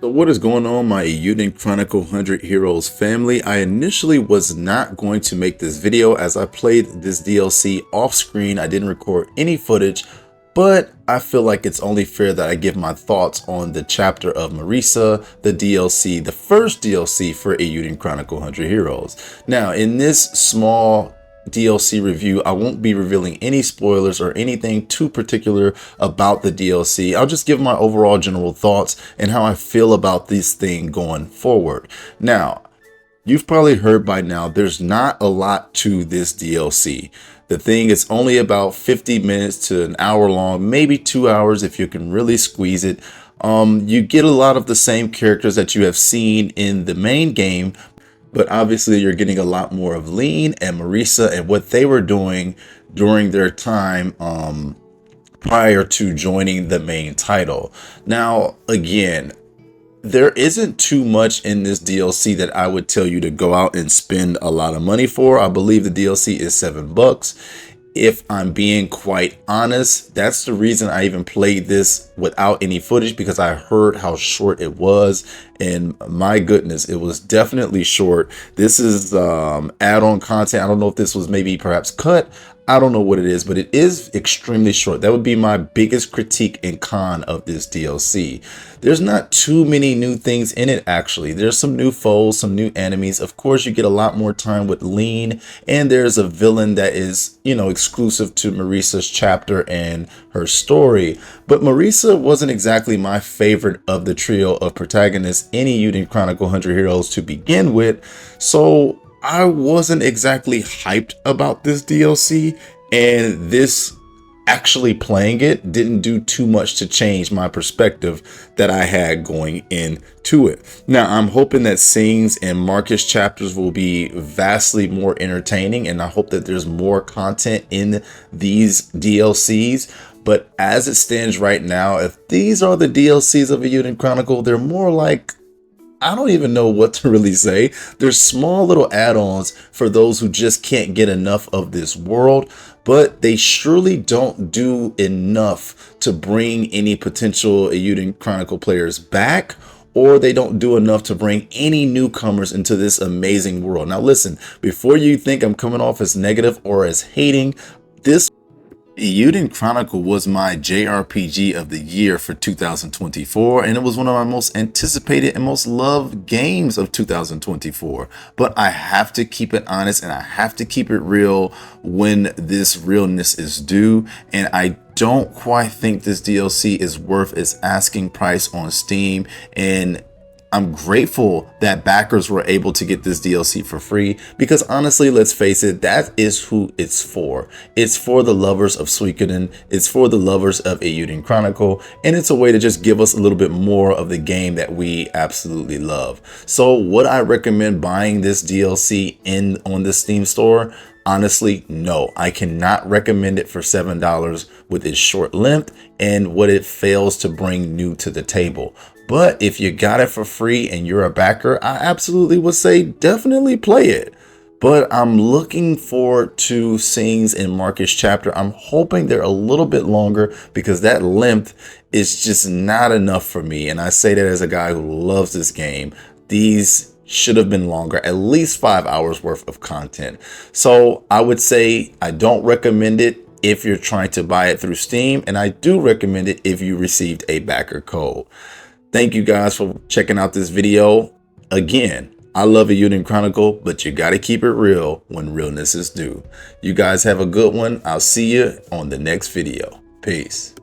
So what is going on, my Eiyuden Chronicle 100 Heroes family? I initially was not going to make this video as I played this DLC off screen. I didn't record any footage, but I feel like it's only fair that I give my thoughts on the chapter of Marisa, the DLC, the first DLC for Eiyuden Chronicle 100 Heroes. Now, in this small DLC review, I won't be revealing any spoilers or anything too particular about the DLC. I'll just give my overall general thoughts and how I feel about this thing going forward. Now, you've probably heard by now, there's not a lot to this DLC. The thing is only about 50 minutes to an hour long, maybe 2 hours if you can really squeeze it. You get a lot of the same characters that you have seen in the main game, but obviously you're getting a lot more of Lean and Marisa and what they were doing during their time prior to joining the main title. Now, again, there isn't too much in this DLC that I would tell you to go out and spend a lot of money for. I believe the DLC is $7. If I'm being quite honest, that's the reason I even played this without any footage, because I heard how short it was, and my goodness, it was definitely short. This is add-on content. I don't know if this was maybe perhaps cut. I don't know what it is, but it is extremely short. That would be my biggest critique and con of this DLC. There's not too many new things in it, actually. There's some new foes, some new enemies. Of course, you get a lot more time with Lean, and there's a villain that is, you know, exclusive to Marisa's chapter and her story. But Marisa wasn't exactly my favorite of the trio of protagonists in Eiyuden Chronicle 100 Heroes to begin with. So I wasn't exactly hyped about this DLC, and this actually playing it didn't do too much to change my perspective that I had going into it. Now, I'm hoping that scenes and Marcus chapters will be vastly more entertaining, and I hope that there's more content in these DLCs. But as it stands right now, if these are the DLCs of Eiyuden Chronicle, they're more like, I don't even know what to really say. There's small little add-ons for those who just can't get enough of this world, but they surely don't do enough to bring any potential Eiyuden Chronicle players back, or they don't do enough to bring any newcomers into this amazing world. Now listen, before you think I'm coming off as negative or as hating, this Eiyuden Chronicle was my JRPG of the year for 2024, and it was one of my most anticipated and most loved games of 2024. But I have to keep it honest, and I have to keep it real when this realness is due, and I don't quite think this DLC is worth its asking price on Steam. And I'm grateful that backers were able to get this DLC for free, because honestly, let's face it, that is who it's for. It's for the lovers of Suikoden, it's for the lovers of Eiyuden Chronicle, and it's a way to just give us a little bit more of the game that we absolutely love. So would I recommend buying this DLC on the Steam store? Honestly, no. I cannot recommend it for $7 with its short length and what it fails to bring new to the table. But if you got it for free and you're a backer, I absolutely would say definitely play it. But I'm looking forward to scenes in Marcus chapter. I'm hoping they're a little bit longer, because that length is just not enough for me. And I say that as a guy who loves this game. These should have been longer, at least 5 hours worth of content. So I would say I don't recommend it if you're trying to buy it through Steam, and I do recommend it if you received a backer code. Thank you guys for checking out this video. Again, I love Eiyuden Chronicle, but you got to keep it real when realness is due. You guys have a good one. I'll see you on the next video. Peace.